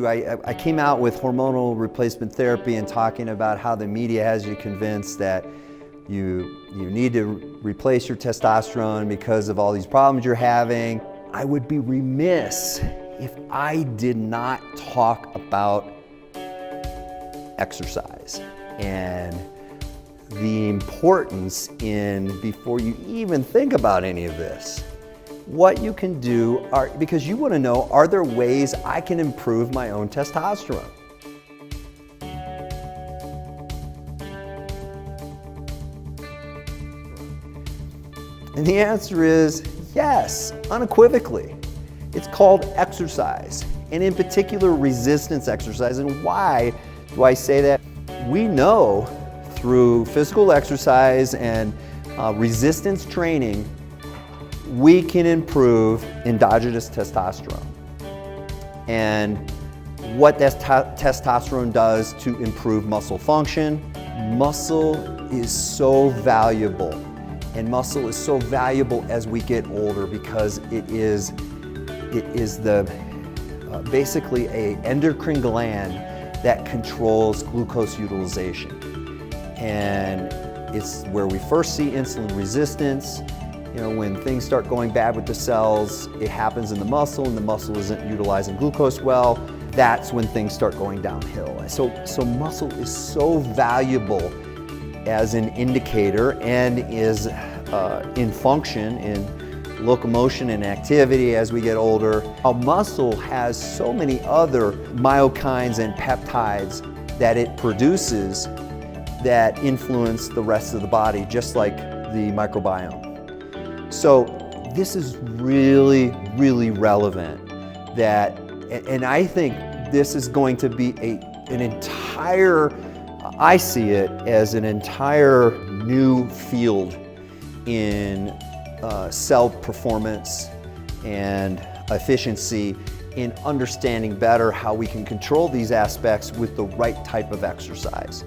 I came out with hormonal replacement therapy and talking about how the media has you convinced that you need to replace your testosterone because of all these problems you're having. I would be remiss if I did not talk about exercise and the importance in, before you even think about any of this, what you can do because you want to know, are there ways I can improve my own testosterone? And the answer is yes, unequivocally. It's called exercise, and in particular resistance exercise. And why do I say that? We know through physical exercise and resistance training, we can improve endogenous testosterone. And what that testosterone does to improve muscle function. Muscle is so valuable, and muscle is so valuable as we get older because it is basically an endocrine gland that controls glucose utilization. And it's where we first see insulin resistance. You know, when things start going bad with the cells, it happens in the muscle and the muscle isn't utilizing glucose well. That's when things start going downhill. So muscle is so valuable as an indicator and is in function, in locomotion and activity as we get older. Our muscle has so many other myokines and peptides that it produces that influence the rest of the body, just like the microbiome. So this is really, really relevant, and I think this is going to be an entire, I see it as an entire new field in cell performance and efficiency, in understanding better how we can control these aspects with the right type of exercise.